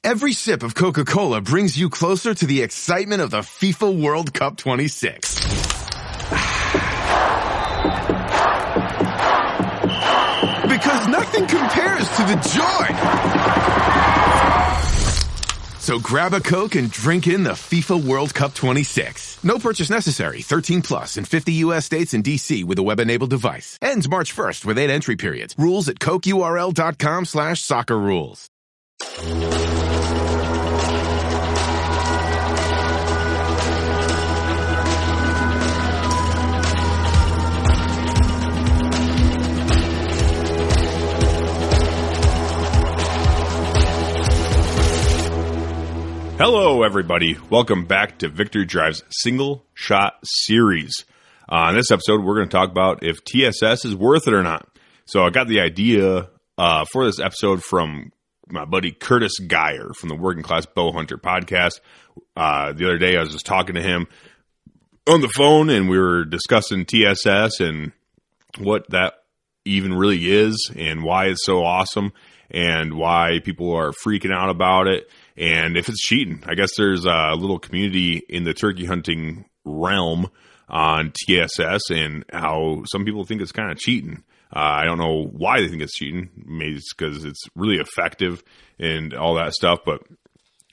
Every sip of Coca-Cola brings you closer to the excitement of the FIFA World Cup 26. Because nothing compares to the joy. So grab a Coke and drink in the FIFA World Cup 26. No purchase necessary. 13 plus in 50 U.S. states and D.C. with a web-enabled device. Ends March 1st with 8 entry periods. Rules at cokeurl.com/soccer rules. Hello, everybody. Welcome back to Victory Drive's Single Shot Series. In this episode, we're going to talk about if TSS is worth it or not. So I got the idea for this episode from my buddy Curtis Geyer from the Working Class Bow Hunter podcast. The other day, I was just talking to him on the phone, and we were discussing TSS and what that even really is and why it's so awesome and why people are freaking out about it. And if it's cheating, I guess there's a little community in the turkey hunting realm on TSS and how some people think it's kind of cheating. I don't know why they think it's cheating. Maybe it's because it's really effective and all that stuff. But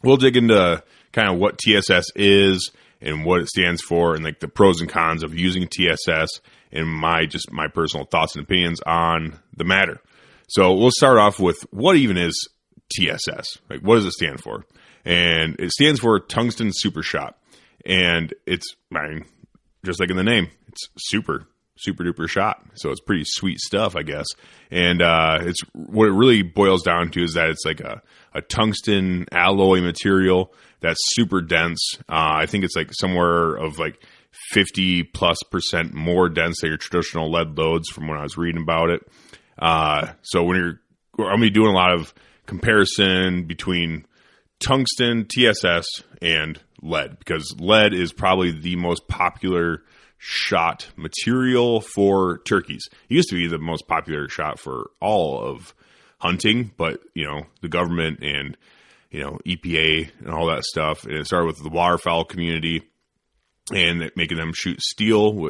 we'll dig into kind of what TSS is and what it stands for and like the pros and cons of using TSS and my personal thoughts and opinions on the matter. So we'll start off with what even is TSS. Like, what does it stand for? And it stands for tungsten super shot. And it's, just like in the name, it's super duper shot. So it's pretty sweet stuff, I guess. And it's what it really boils down to is that it's like a tungsten alloy material that's super dense. I think it's like somewhere of like 50+% more dense than your traditional lead loads from when I was reading about it. So I'm going to be doing a lot of comparison between tungsten, TSS, and lead, because lead is probably the most popular shot material for turkeys. It used to be the most popular shot for all of hunting, but, the government and, EPA and all that stuff, and it started with the waterfowl community and making them shoot steel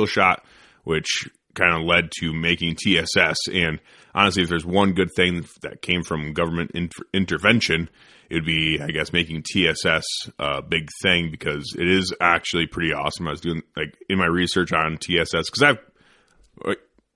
shot, which kind of led to making TSS. And honestly, if there's one good thing that came from government intervention, it would be, I guess, making TSS a big thing, because it is actually pretty awesome. I was doing, in my research on TSS, because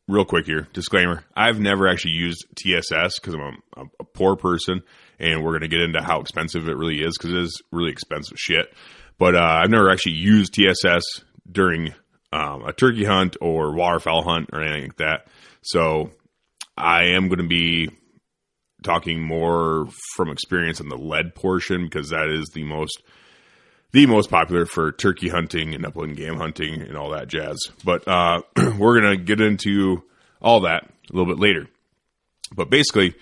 real quick here, disclaimer, I've never actually used TSS because I'm a poor person, and we're going to get into how expensive it really is, because it is really expensive shit. But I've never actually used TSS during a turkey hunt or waterfowl hunt or anything like that. So I am going to be talking more from experience on the lead portion, because that is the most popular for turkey hunting and upland game hunting and all that jazz. But we're going to get into all that a little bit later. But basically,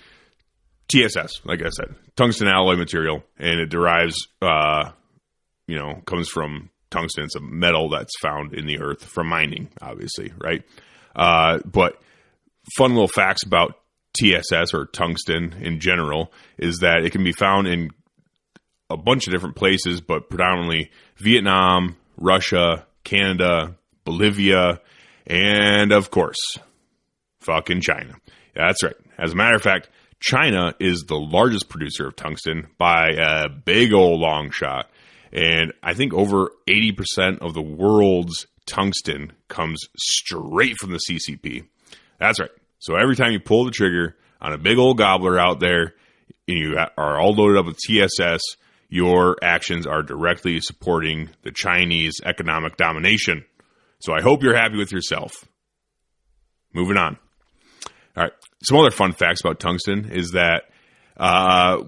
TSS, like I said, tungsten alloy material, and it derives, comes from tungsten. It's a metal that's found in the earth from mining, obviously, right? But fun little facts about TSS, or tungsten in general, is that it can be found in a bunch of different places, but predominantly Vietnam, Russia, Canada, Bolivia, and of course, fucking China. Yeah, that's right. As a matter of fact, China is the largest producer of tungsten by a big old long shot. And I think over 80% of the world's tungsten comes straight from the CCP. That's right. So every time you pull the trigger on a big old gobbler out there, and you are all loaded up with TSS, your actions are directly supporting the Chinese economic domination. So I hope you're happy with yourself. Moving on. All right. Some other fun facts about tungsten is that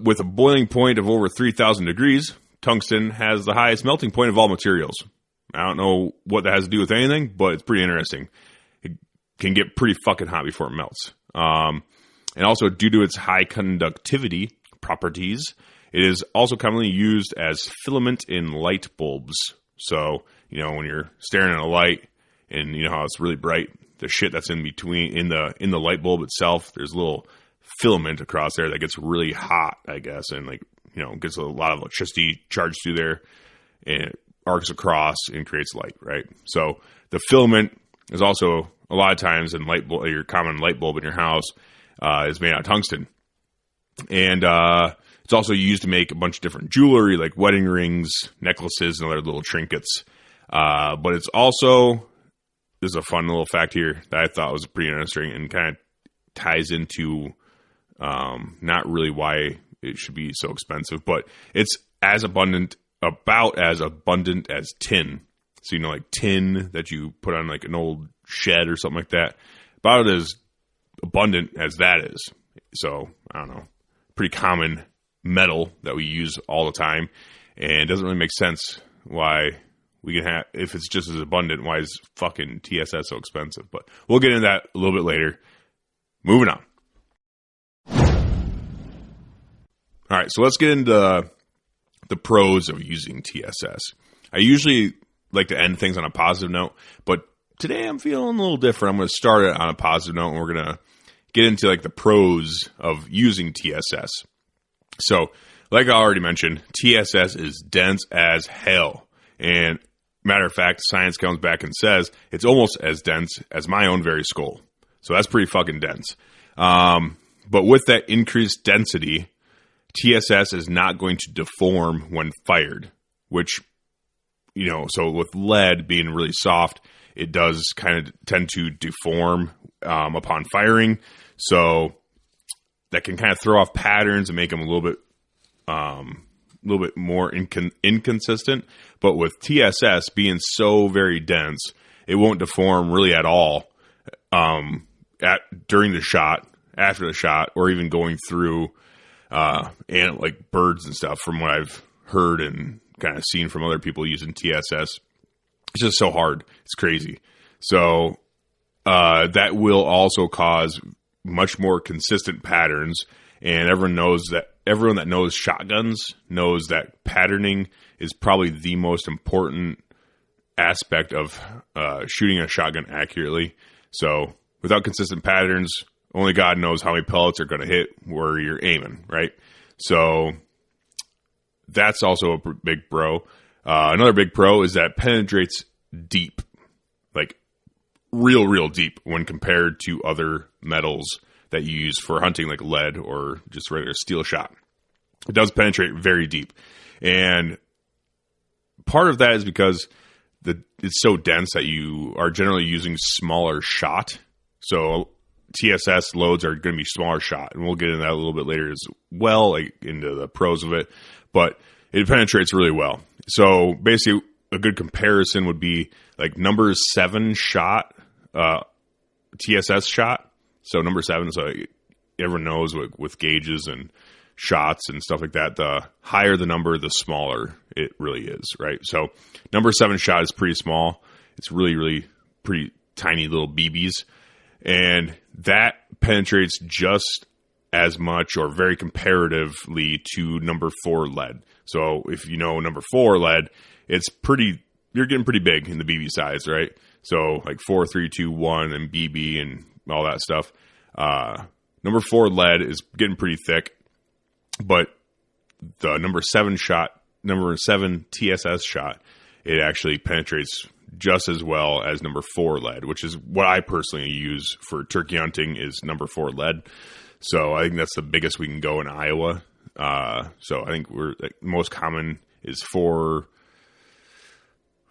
with a boiling point of over 3,000 degrees, tungsten has the highest melting point of all materials. I don't know what that has to do with anything, but it's pretty interesting. It can get pretty fucking hot before it melts. And also, due to its high conductivity properties, it is also commonly used as filament in light bulbs. So, when you're staring at a light and you know how it's really bright, the shit that's in between, in the light bulb itself, there's a little filament across there that gets really hot, I guess, and gets a lot of electricity charged through there, and it arcs across and creates light, right? So the filament is also a lot of times in your common light bulb in your house is made out of tungsten. And it's also used to make a bunch of different jewelry like wedding rings, necklaces, and other little trinkets. But it's also, there's a fun little fact here that I thought was pretty interesting and kind of ties into not really why it should be so expensive, but it's about as abundant as tin. So, like tin that you put on like an old shed or something like that, about as abundant as that is. So, I don't know, pretty common metal that we use all the time, and it doesn't really make sense why we can have, if it's just as abundant, why is fucking TSS so expensive? But we'll get into that a little bit later. Moving on. All right, so let's get into the pros of using TSS. I usually like to end things on a positive note, but today I'm feeling a little different. I'm going to start it on a positive note, and we're going to get into like the pros of using TSS. So, like I already mentioned, TSS is dense as hell. And matter of fact, science comes back and says it's almost as dense as my own very skull. So that's pretty fucking dense. But with that increased density, TSS is not going to deform when fired, which, so with lead being really soft, it does kind of tend to deform upon firing. So that can kind of throw off patterns and make them a little bit more inconsistent. But with TSS being so very dense, it won't deform really at all during the shot, after the shot, or even going through and like birds and stuff. From what I've heard and kind of seen from other people using TSS, it's just so hard. It's crazy. So that will also cause much more consistent patterns, and everyone that knows shotguns knows that patterning is probably the most important aspect of shooting a shotgun accurately. So without consistent patterns, only God knows how many pellets are going to hit where you're aiming, right? So that's also a big pro. Another big pro is that it penetrates deep, like real deep when compared to other metals that you use for hunting, like lead or just regular steel shot. It does penetrate very deep. And part of that is because it's so dense that you are generally using smaller shot. So TSS loads are going to be smaller shot, and we'll get into that a little bit later as well, like into the pros of it. But it penetrates really well. So basically, a good comparison would be like number 7 shot, TSS shot. So number 7, so everyone knows with gauges and shots and stuff like that, the higher the number, the smaller it really is, right? So number 7 shot is pretty small. It's really pretty tiny little BBs. And that penetrates just as much or very comparatively to number 4 lead. So if you know number 4 lead, you're getting pretty big in the BB size, right? So like 4, 3, 2, 1 and BB and all that stuff. Number 4 lead is getting pretty thick, but the number 7 TSS shot, it actually penetrates just as well as number 4 lead, which is what I personally use for turkey hunting, is number 4 lead. So I think that's the biggest we can go in Iowa. So I think most common is 4,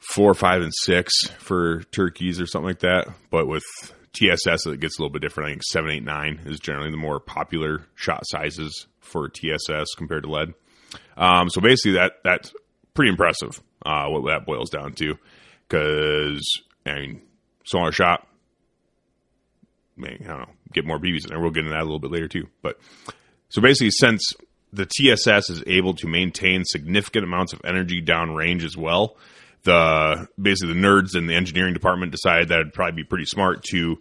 5, and 6 for turkeys or something like that. But with TSS, it gets a little bit different. I think 7, 8, 9 is generally the more popular shot sizes for TSS compared to lead. So basically that's pretty impressive, what that boils down to. Because, smaller shot, I don't know, get more BBs in there. We'll get into that a little bit later too. But so basically, since the TSS is able to maintain significant amounts of energy downrange as well, the nerds in the engineering department decided that it'd probably be pretty smart to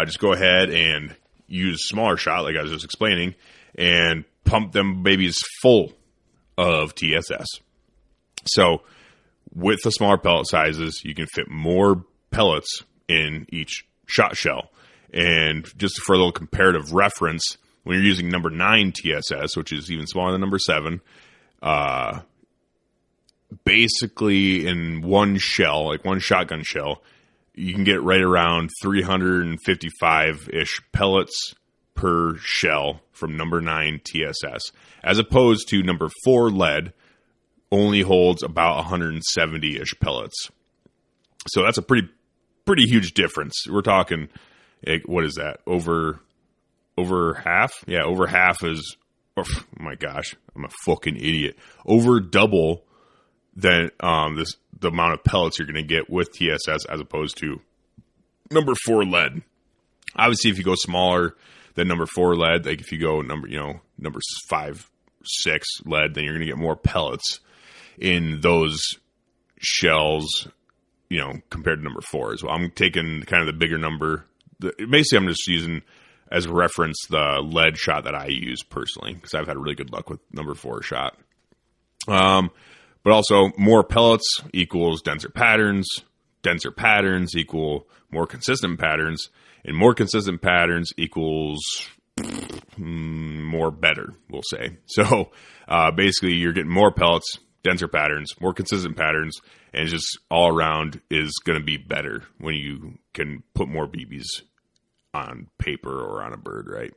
just go ahead and use smaller shot, like I was just explaining, and pump them babies full of TSS. So with the smaller pellet sizes, you can fit more pellets in each shot shell. And just for a little comparative reference, when you're using number 9 TSS, which is even smaller than number 7, basically in one shell, like one shotgun shell, you can get right around 355-ish pellets per shell from number 9 TSS, as opposed to number 4 lead only holds about 170-ish pellets. So that's a pretty huge difference. We're talking, what is that? Over half? Yeah, over half is, oh my gosh, I'm a fucking idiot. Over double than the amount of pellets you're going to get with TSS as opposed to number 4 lead. Obviously, if you go smaller than number 4 lead, like if you go number 5, 6 lead, then you're going to get more pellets in those shells, compared to number 4 as well. I'm taking kind of the bigger number. Basically, I'm just using as a reference the lead shot that I use personally, because I've had really good luck with number 4 shot. But also, more pellets equals denser patterns. Denser patterns equal more consistent patterns. And more consistent patterns equals more better, we'll say. So, basically, you're getting more pellets, denser patterns, more consistent patterns, and just all around is going to be better when you can put more BBs on paper or on a bird, right?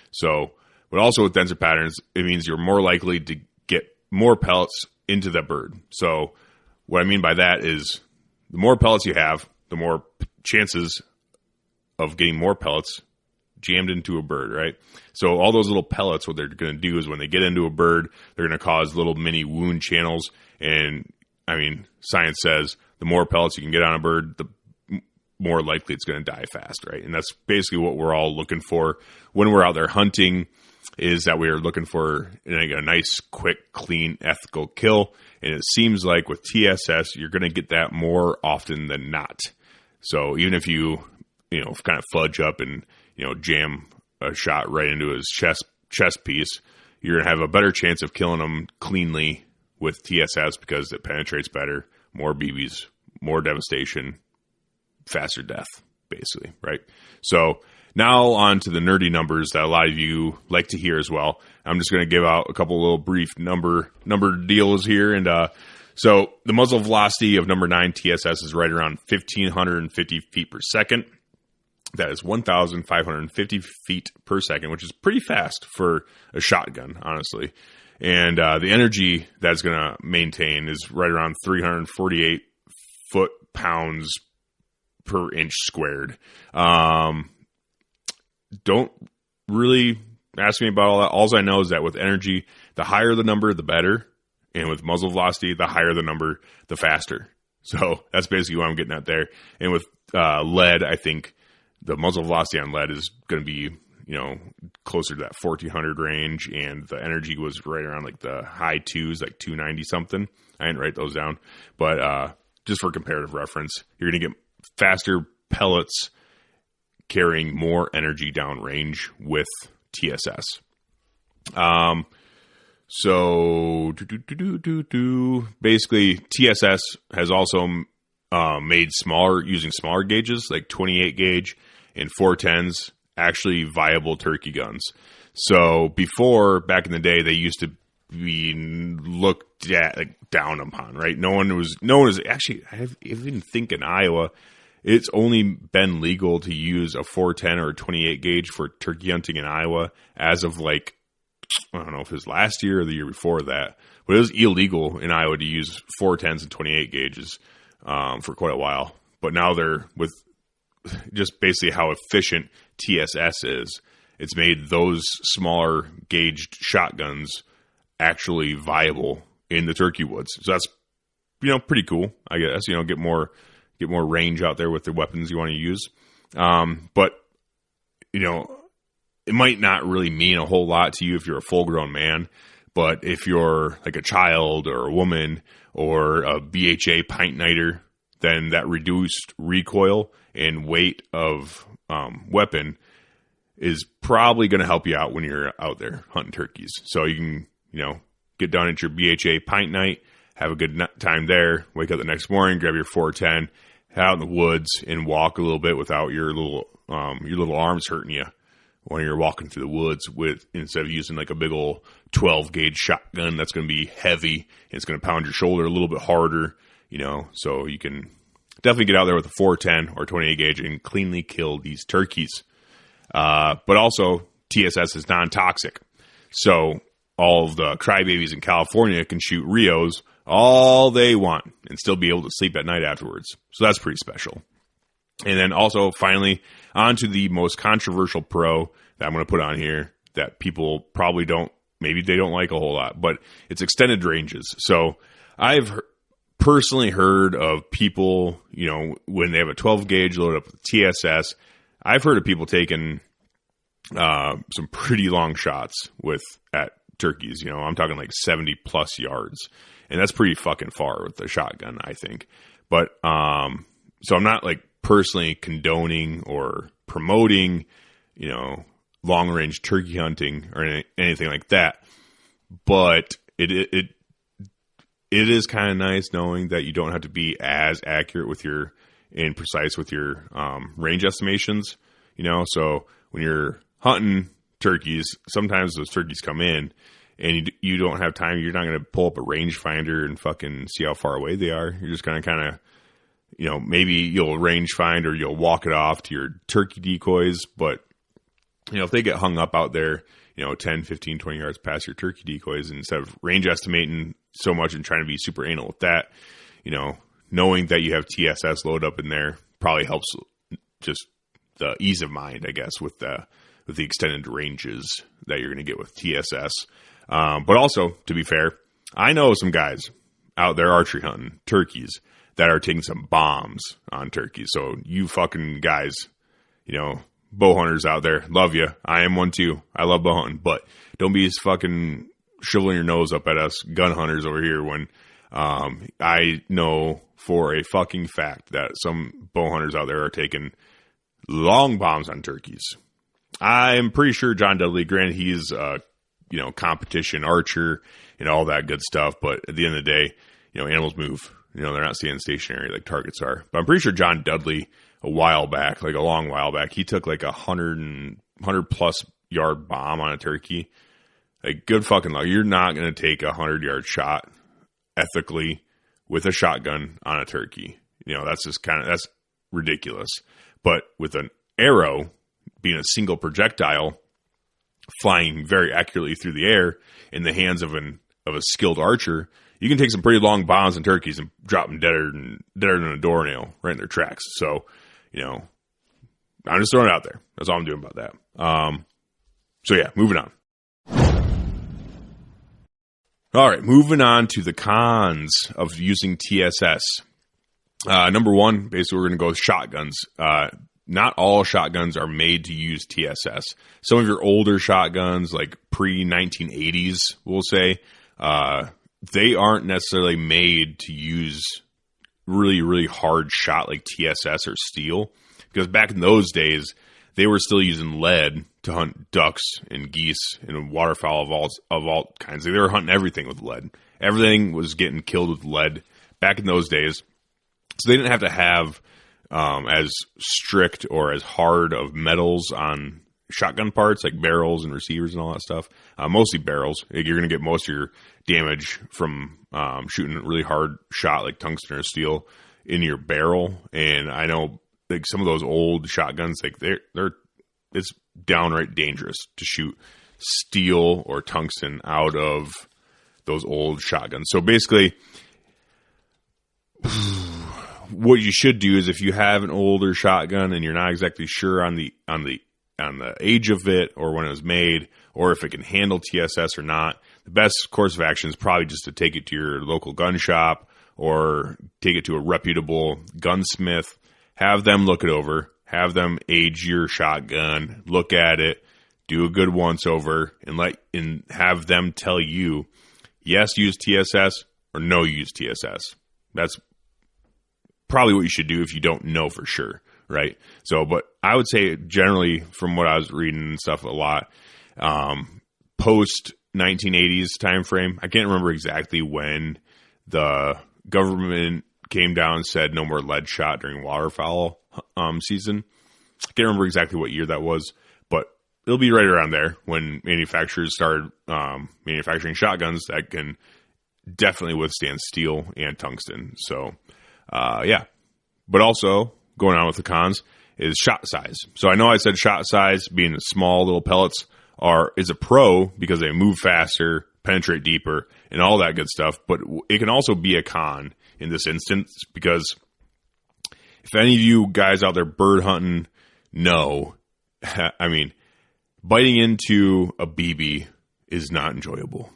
So, but also with denser patterns, it means you're more likely to get more pellets into the bird. So what I mean by that is the more pellets you have, the more chances of getting more pellets jammed into a bird, right? So all those little pellets, what they're going to do is when they get into a bird, they're going to cause little mini wound channels. And I mean, science says the more pellets you can get on a bird, the more likely it's going to die fast, right? And that's basically what we're all looking for when we're out there hunting, is that we are looking for a nice, quick, clean, ethical kill. And it seems like with TSS, you're going to get that more often than not. So even if you kind of fudge up and, jam a shot right into his chest piece, you're going to have a better chance of killing him cleanly with TSS because it penetrates better, more BBs, more devastation, faster death, basically, right? So now on to the nerdy numbers that a lot of you like to hear as well. I'm just going to give out a couple little brief number deals here. And so the muzzle velocity of number 9 TSS is right around 1,550 feet per second. That is 1,550 feet per second, which is pretty fast for a shotgun, honestly. And the energy that's going to maintain is right around 348 foot-pounds per inch squared. Don't really ask me about all that. All I know is that with energy, the higher the number, the better. And with muzzle velocity, the higher the number, the faster. So that's basically what I'm getting at there. And with lead, I think the muzzle velocity on lead is going to be, closer to that 1,400 range. And the energy was right around like the high 2s, like 290 something. I didn't write those down. But just for comparative reference, you're going to get faster pellets carrying more energy downrange with TSS. So basically TSS has also made using smaller gauges like 28 gauge and 410s actually viable turkey guns. So before, back in the day, they used to be looked at down upon, right? No one was actually, I even think in Iowa, it's only been legal to use a 410 or a 28 gauge for turkey hunting in Iowa as of I don't know if it was last year or the year before that, but it was illegal in Iowa to use 410s and 28 gauges for quite a while. But now they're, with just basically how efficient TSS is, it's made those smaller gauged shotguns actually viable in the turkey woods. So that's, pretty cool, I guess, get more range out there with the weapons you want to use. But, it might not really mean a whole lot to you if you're a full-grown man. But if you're like a child or a woman or a BHA pint nighter, then that reduced recoil and weight of weapon is probably going to help you out when you're out there hunting turkeys. So you can, get done at your BHA pint night, have a good time there, wake up the next morning, grab your 410, head out in the woods and walk a little bit without your little arms hurting you when you're walking through the woods with, instead of using like a big old 12 gauge shotgun that's going to be heavy and it's going to pound your shoulder a little bit harder, so you can definitely get out there with a 410 or 28 gauge and cleanly kill these turkeys. But also TSS is non-toxic. So all of the crybabies in California can shoot Rios all they want and still be able to sleep at night afterwards. So that's pretty special. And then also, finally, on to the most controversial pro that I'm going to put on here that people probably maybe they don't like a whole lot, but it's extended ranges. So I've personally heard of people, when they have a 12 gauge loaded up with TSS, I've heard of people taking some pretty long shots at turkeys. I'm talking like 70 plus yards, and that's pretty fucking far with the shotgun, I think. But so I'm not like personally condoning or promoting, long range turkey hunting or anything like that. But it is kind of nice knowing that you don't have to be as accurate and precise with your range estimations. So when you're hunting turkeys, sometimes those turkeys come in and you don't have time. You're not going to pull up a rangefinder and fucking see how far away they are. You're just going to kind of, maybe you'll range find or you'll walk it off to your turkey decoys. But, if they get hung up out there, 10, 15, 20 yards past your turkey decoys, and instead of range estimating so much and trying to be super anal with that, knowing that you have TSS load up in there probably helps just the ease of mind, I guess, with the extended ranges that you're going to get with TSS. But also, to be fair, I know some guys out there archery hunting turkeys that are taking some bombs on turkeys. So you fucking guys, bow hunters out there, love you. I am one too. I love bow hunting, but don't be fucking shriveling your nose up at us gun hunters over here when I know for a fucking fact that some bow hunters out there are taking long bombs on turkeys. I'm pretty sure John Dudley, granted he's competition archer and all that good stuff, but at the end of the day, animals move. They're not staying stationary like targets are. But I'm pretty sure John Dudley, a long while back, he took like 100 plus yard bomb on a turkey. Like, good fucking luck. You're not going to take 100-yard shot ethically with a shotgun on a turkey. That's just that's ridiculous. But with an arrow being a single projectile flying very accurately through the air in the hands of a skilled archer, you can take some pretty long bombs and turkeys and drop them deader than a doornail right in their tracks. So, I'm just throwing it out there. That's all I'm doing about that. So yeah, moving on. All right, moving on to the cons of using TSS. Number one, basically we're going to go with shotguns. Not all shotguns are made to use TSS. Some of your older shotguns, like pre-1980s, we'll say, they aren't necessarily made to use really, really hard shot like TSS or steel. Because back in those days, they were still using lead to hunt ducks and geese and waterfowl of all kinds. They were hunting everything with lead. Everything was getting killed with lead back in those days. So they didn't have to have as strict or as hard of metals on shotgun parts like barrels and receivers and all that stuff. Mostly barrels. You're going to get most of your damage from shooting a really hard shot like tungsten or steel in your barrel. And I know like some of those old shotguns, like it's downright dangerous to shoot steel or tungsten out of those old shotguns. So basically, what you should do is if you have an older shotgun and you're not exactly sure on the age of it or when it was made or if it can handle TSS or not, the best course of action is probably just to take it to your local gun shop or take it to a reputable gunsmith, have them look it over, have them age your shotgun, look at it, do a good once over, and have them tell you, yes, use TSS or no, use TSS. That's probably what you should do if you don't know for sure, right? So, but I would say generally from what I was reading and stuff a lot, post 1980s time frame, I can't remember exactly when the government came down and said no more lead shot during waterfowl season. I can't remember exactly what year that was, but it'll be right around there when manufacturers start manufacturing shotguns that can definitely withstand steel and tungsten. So, yeah. But also, going on with the cons, is shot size. So I know I said shot size, being small little pellets, is a pro because they move faster, penetrate deeper, and all that good stuff. But it can also be a con in this instance because if any of you guys out there bird hunting know, I mean, biting into a BB is not enjoyable.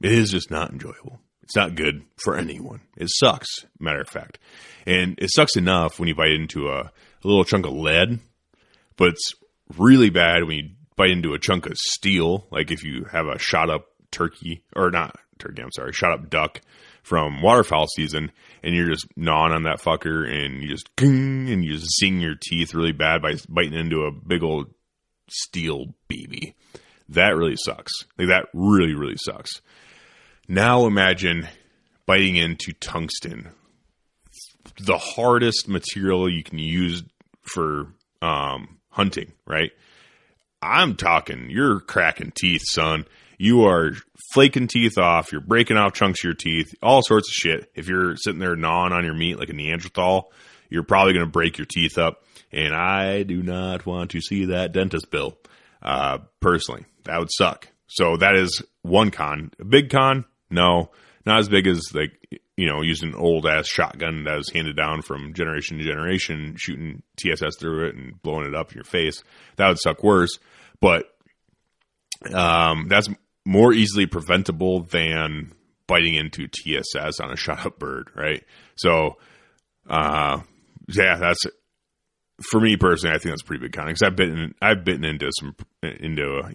It is just not enjoyable. It's not good for anyone. It sucks, matter of fact. And it sucks enough when you bite into a little chunk of lead, but it's really bad when you bite into a chunk of steel, like if you have a shot up shot up duck from waterfowl season, and you're just gnawing on that fucker, and you just zing your teeth really bad by biting into a big old steel BB. That really sucks. Like, that really, really sucks. Now imagine biting into tungsten, the hardest material you can use for hunting, right? I'm talking, you're cracking teeth, son. You are flaking teeth off. You're breaking off chunks of your teeth, all sorts of shit. If you're sitting there gnawing on your meat like a Neanderthal, you're probably going to break your teeth up. And I do not want to see that dentist bill. Personally, that would suck. So that is one con. A big con? No, not as big as, like, using an old ass shotgun that was handed down from generation to generation, shooting TSS through it and blowing it up in your face. That would suck worse. But that's more easily preventable than biting into TSS on a shot up bird, right? So, yeah, that's, for me personally, I think that's a pretty big con, because I've bitten into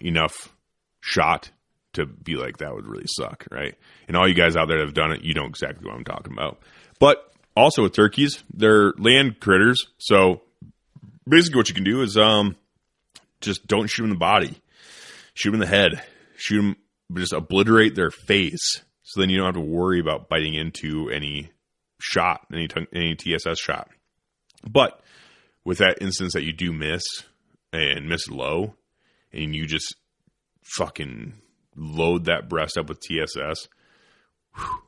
enough shot to be like, that would really suck, right? And all you guys out there that have done it, you know exactly what I'm talking about. But also with turkeys, they're land critters, so basically what you can do is just don't shoot them in the body. Shoot them in the head. Shoot them, just obliterate their face, so then you don't have to worry about biting into any shot, any TSS shot. But with that instance that you do miss, and miss low, and you just fucking load that breast up with TSS, whew,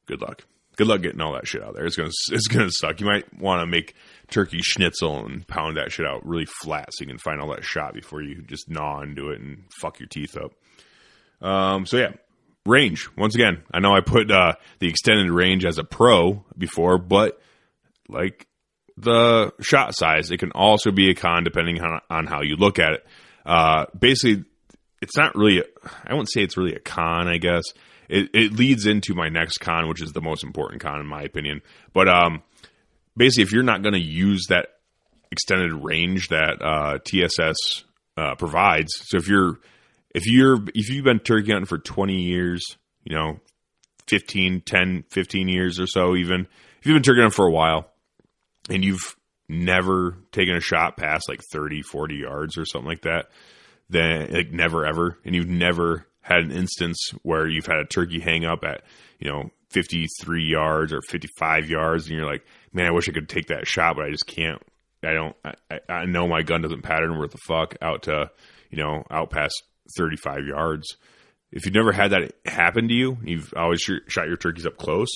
good luck. Good luck getting all that shit out there. It's gonna suck. You might want to make turkey schnitzel and pound that shit out really flat so you can find all that shot before you just gnaw into it and fuck your teeth up. So yeah, range. Once again, I know I put the extended range as a pro before, but like the shot size, it can also be a con depending on how you look at it. Basically, it's not really, I wouldn't say it's really a con, I guess. It leads into my next con, which is the most important con in my opinion. But basically, if you're not going to use that extended range that TSS provides, so if you've been turkey hunting for 20 years, 15 years or so, even if you've been turkey hunting for a while and you've never taken a shot past like 30, 40 yards or something like that, then like never ever, and you've never had an instance where you've had a turkey hang up at 53 yards or 55 yards, and you're like, man, I wish I could take that shot, but I just can't. I know my gun doesn't pattern worth the fuck out to out past 35 yards. If you've never had that happen to you, you've always shot your turkeys up close,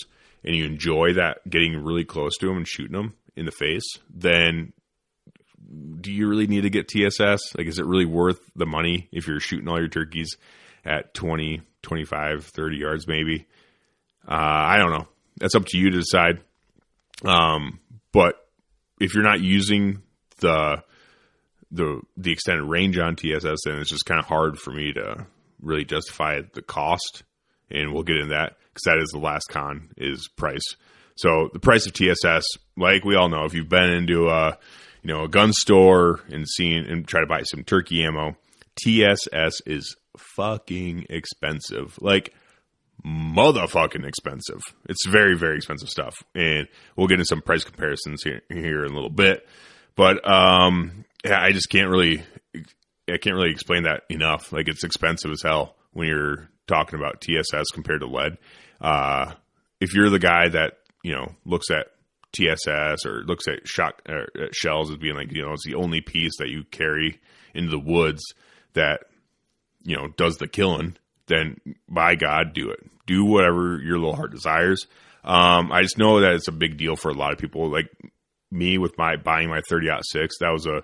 and you enjoy that, getting really close to them and shooting them in the face, then do you really need to get TSS? Like, is it really worth the money if you're shooting all your turkeys at 20, 25, 30 yards maybe? I don't know. That's up to you to decide. But if you're not using the extended range on TSS, then it's just kind of hard for me to really justify the cost. And we'll get into that, because that is the last con, is price. So the price of TSS, like we all know, if you've been into a gun store and try to buy some turkey ammo, TSS is fucking expensive. Like, motherfucking expensive. It's very, very expensive stuff. And we'll get into some price comparisons here in a little bit. But yeah, I can't really explain that enough. Like, it's expensive as hell when you're talking about TSS compared to lead. If you're the guy that, looks at TSS or looks at shells as being like, it's the only piece that you carry into the woods, that, does the killing, then by God, do it. Do whatever your little heart desires. I just know that it's a big deal for a lot of people. Like me with buying my 30-06, that was a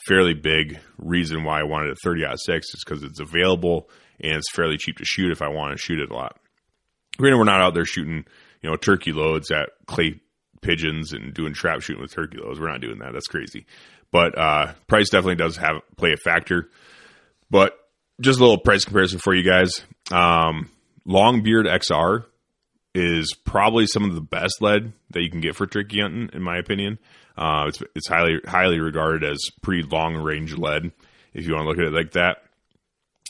fairly big reason why I wanted a 30-06, is because it's available and it's fairly cheap to shoot if I want to shoot it a lot. Granted, we're not out there shooting, turkey loads at clay pigeons and doing trap shooting with turkey loads. We're not doing that. That's crazy. But price definitely does play a factor. But just a little price comparison for you guys. Longbeard XR is probably some of the best lead that you can get for turkey hunting, in my opinion. It's highly regarded as pretty long range lead, if you want to look at it like that.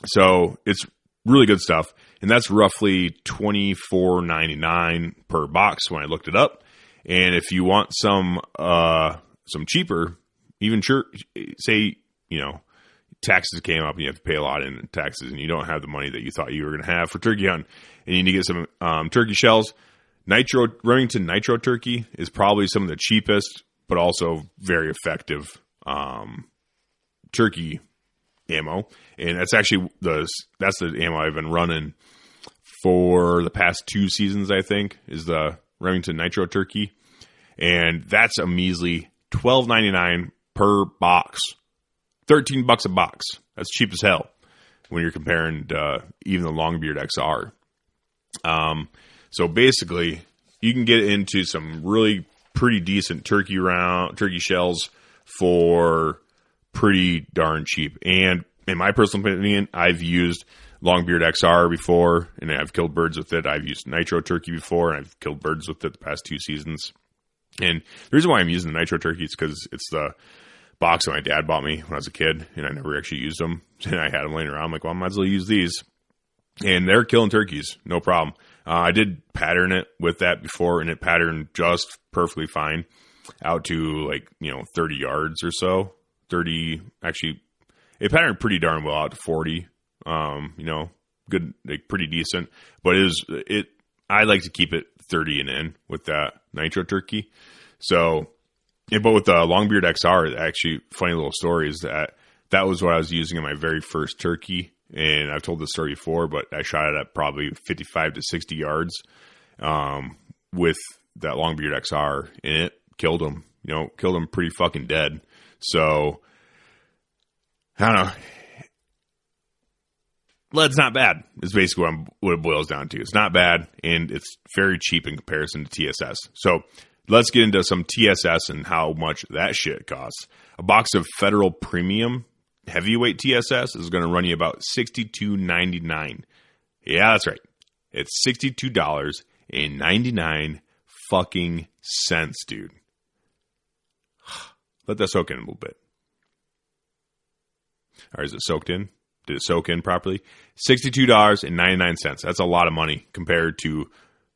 So it's really good stuff, and that's roughly $24.99 per box when I looked it up. And if you want some cheaper, even say taxes came up and you have to pay a lot in taxes, and you don't have the money that you thought you were going to have for turkey hunting, and you need to get some turkey shells. Remington Nitro Turkey is probably some of the cheapest, but also very effective turkey ammo, and that's actually the ammo I've been running for the past 2 seasons. I think is the Remington Nitro Turkey, and that's a measly $12.99 per box, $13 a box. That's cheap as hell when you're comparing even the Longbeard XR. So basically, you can get into some really pretty decent turkey shells for pretty darn cheap. And in my personal opinion, I've used Longbeard XR before, and I've killed birds with it. I've used Nitro Turkey before, and I've killed birds with it the past 2 seasons. And the reason why I'm using the Nitro Turkey is because it's the box that my dad bought me when I was a kid, and I never actually used them. And I had them laying around. I'm like, well, I might as well use these. And they're killing turkeys, no problem. I did pattern it with that before, and it patterned just perfectly fine out to 30 yards or so. 30, actually, it patterned pretty darn well out to 40. Good, pretty decent. But I like to keep it 30 and in with that Nitro Turkey. So, but with the Longbeard XR, actually, funny little story is that was what I was using in my very first turkey. And I've told this story before, but I shot it at probably 55 to 60 yards with that Longbeard XR, and it killed him. Killed him pretty fucking dead. So, I don't know. Lead's not bad. Is basically what it boils down to. It's not bad, and it's very cheap in comparison to TSS. So, let's get into some TSS and how much that shit costs. A box of Federal Premium heavyweight TSS is going to run you about $62.99. Yeah, that's right. It's $62.99 fucking cents, dude. Let that soak in a little bit. Or is it soaked in? Did it soak in properly? $62.99. That's a lot of money compared to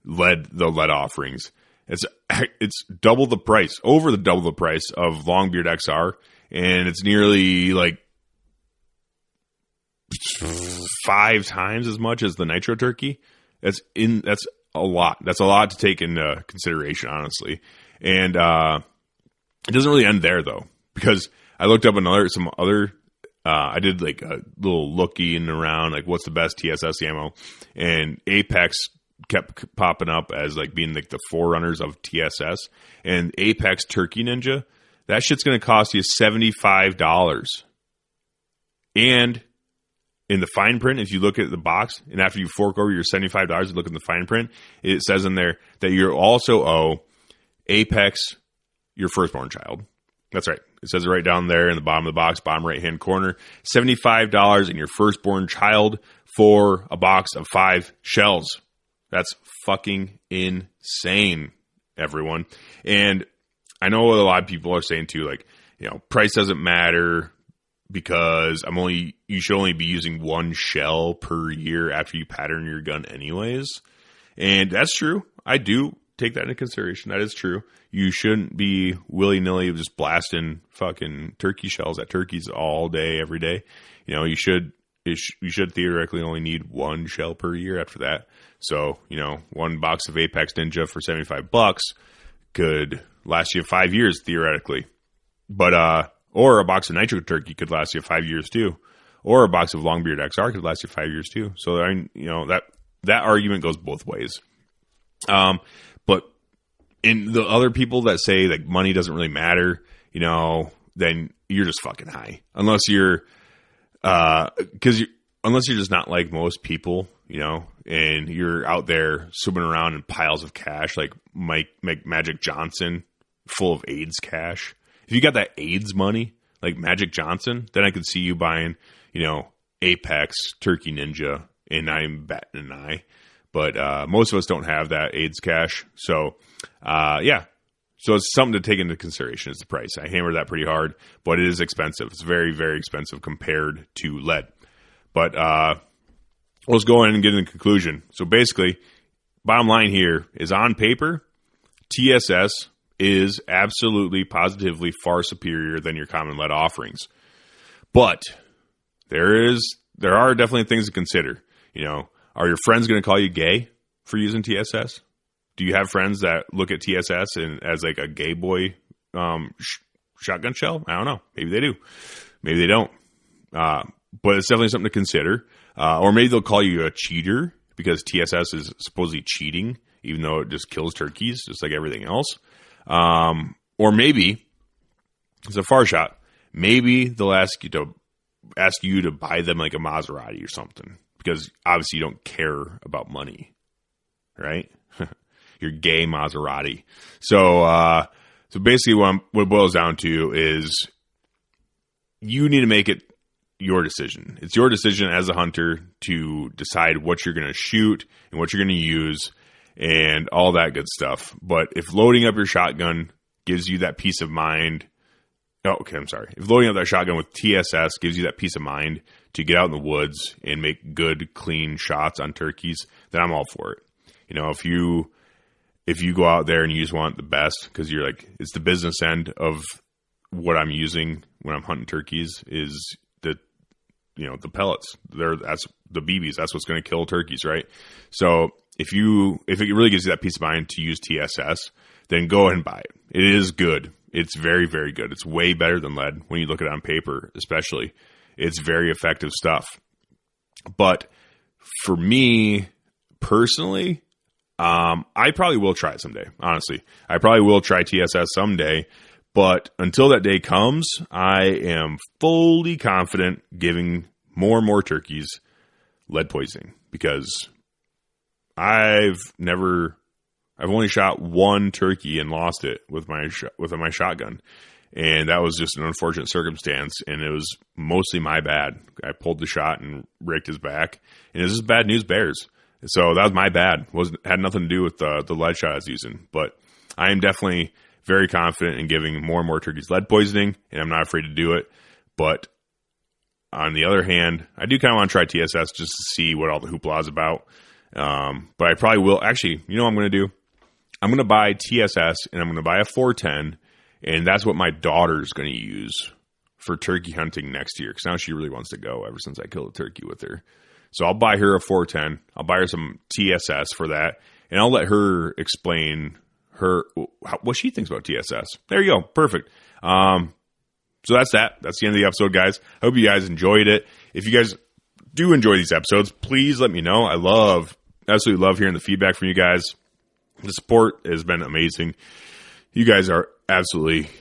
the lead offerings. It's double the price, over the double the price of Longbeard XR, and it's nearly 5 times as much as the Nitro Turkey. That's a lot. That's a lot to take into consideration, honestly. And it doesn't really end there though, because I looked up some other. I did a little looking around, what's the best TSS ammo, and Apex kept popping up as being the forerunners of TSS, and Apex Turkey Ninja, that shit's going to cost you $75. And in the fine print, if you look at the box, and after you fork over your $75 and look at the fine print, it says in there that you also owe Apex your firstborn child. That's right. It says it right down there in the bottom of the box, bottom right-hand corner. $75 and your firstborn child for a box of 5 shells. That's fucking insane, everyone. And I know what a lot of people are saying too, price doesn't matter because you should only be using 1 shell per year after you pattern your gun anyways. And that's true. I do take that into consideration. That is true. You shouldn't be willy-nilly just blasting fucking turkey shells at turkeys all day, every day. You should theoretically only need 1 shell per year after that. So, 1 box of Apex Ninja for $75 could last you 5 years, theoretically. But, or a box of Nitro Turkey could last you 5 years too. Or a box of Longbeard XR could last you 5 years too. So that argument goes both ways. But in the other people that say like money doesn't really matter, then you're just fucking high. Unless you're just not like most people, and you're out there swimming around in piles of cash like Magic Johnson, full of AIDS cash. If you got that AIDS money like Magic Johnson, then I could see you buying, Apex, Turkey Ninja, and not even batting an eye. But most of us don't have that AIDS cash. So, So it's something to take into consideration is the price. I hammered that pretty hard, but it is expensive. It's very, very expensive compared to lead. But let's go in and get in the conclusion. So basically, bottom line here is on paper, TSS is absolutely, positively far superior than your common lead offerings. But there are definitely things to consider. Are your friends going to call you gay for using TSS? Do you have friends that look at TSS as like a gay boy shotgun shell? I don't know. Maybe they do. Maybe they don't. But it's definitely something to consider. Or maybe they'll call you a cheater because TSS is supposedly cheating, even though it just kills turkeys, just like everything else. Or maybe it's a far shot. Maybe they'll ask you to buy them like a Maserati or something because obviously you don't care about money, right? You're gay Maserati. So basically what it boils down to is you need to make it your decision. It's your decision as a hunter to decide what you're going to shoot and what you're going to use and all that good stuff. But if loading up your shotgun gives you that peace of mind, if loading up that shotgun with TSS gives you that peace of mind to get out in the woods and make good, clean shots on turkeys, then I'm all for it. If you go out there and you just want the best because you're like, it's the business end of what I'm using when I'm hunting turkeys is the pellets. That's the BBs. That's what's going to kill turkeys, right? So if it really gives you that peace of mind to use TSS, then go ahead and buy it. It is good. It's very, very good. It's way better than lead when you look at it on paper, especially. It's very effective stuff. But for me personally, I probably will try it someday, honestly. I probably will try TSS someday. But until that day comes, I am fully confident giving more and more turkeys lead poisoning because I've only shot one turkey and lost it with my shotgun. And that was just an unfortunate circumstance. And it was mostly my bad. I pulled the shot and raked his back. And it was just bad news bears. So that was my bad. Had nothing to do with the lead shot I was using. But I am definitely very confident in giving more and more turkeys lead poisoning, and I'm not afraid to do it. But on the other hand, I do kind of want to try TSS just to see what all the hoopla is about. But I probably will. Actually, you know what I'm going to do? I'm going to buy TSS, and I'm going to buy a 410, and that's what my daughter's going to use for turkey hunting next year, because now she really wants to go ever since I killed a turkey with her. So I'll buy her a 410. I'll buy her some TSS for that, and I'll let her explain what she thinks about TSS. There you go. Perfect. So that's that. That's the end of the episode, guys. I hope you guys enjoyed it. If you guys do enjoy these episodes, please let me know. I absolutely love hearing the feedback from you guys. The support has been amazing. You guys are absolutely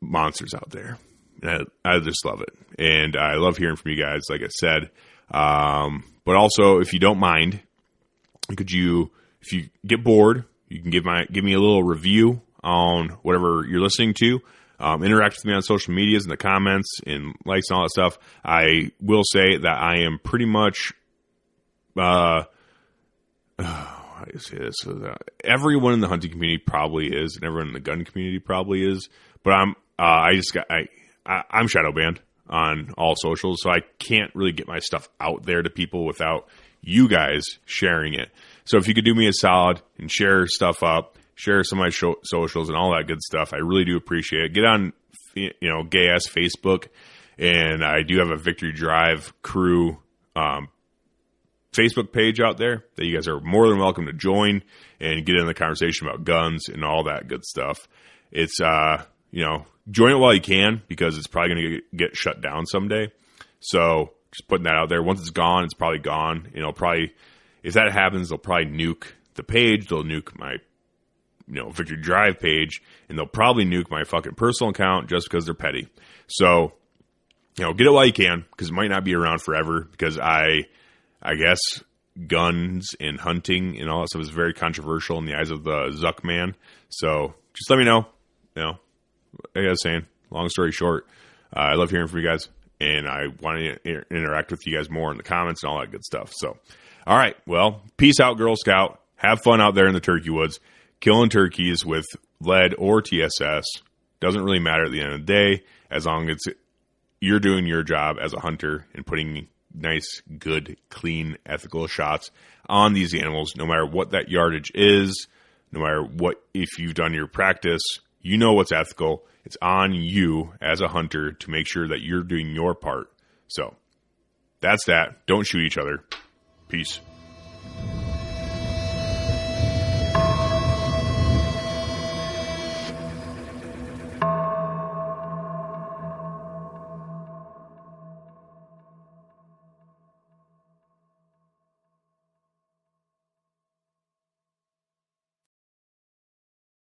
monsters out there. And I just love it. And I love hearing from you guys, like I said. But also, if you don't mind, if you get bored, you can give me a little review on whatever you're listening to. Interact with me on social medias in the comments and likes and all that stuff. I will say that I am pretty much, how do you say this? Everyone in the hunting community probably is, and everyone in the gun community probably is. But I'm shadow banned on all socials, so I can't really get my stuff out there to people without you guys sharing it. So if you could do me a solid and share stuff up, share some of my socials and all that good stuff, I really do appreciate it. Get on, gay-ass Facebook, and I do have a Victory Drive crew Facebook page out there that you guys are more than welcome to join and get in the conversation about guns and all that good stuff. It's, join it while you can because it's probably going to get shut down someday. So just putting that out there. Once it's gone, it's probably gone. Probably if that happens, they'll probably nuke the page. They'll nuke my, Victory Drive page, and they'll probably nuke my fucking personal account just because they're petty. So, get it while you can, because it might not be around forever, because I guess guns and hunting and all that stuff is very controversial in the eyes of the Zuck man. So just let me know. Like I was saying, long story short, I love hearing from you guys, and I want to interact with you guys more in the comments and all that good stuff. So, all right, well, peace out, Girl Scout. Have fun out there in the turkey woods, killing turkeys with lead or TSS. Doesn't really matter at the end of the day, as long as you're doing your job as a hunter and putting nice, good, clean, ethical shots on these animals, no matter what that yardage is, no matter what, if you've done your practice, you know what's ethical. It's on you as a hunter to make sure that you're doing your part. So that's that. Don't shoot each other. Peace.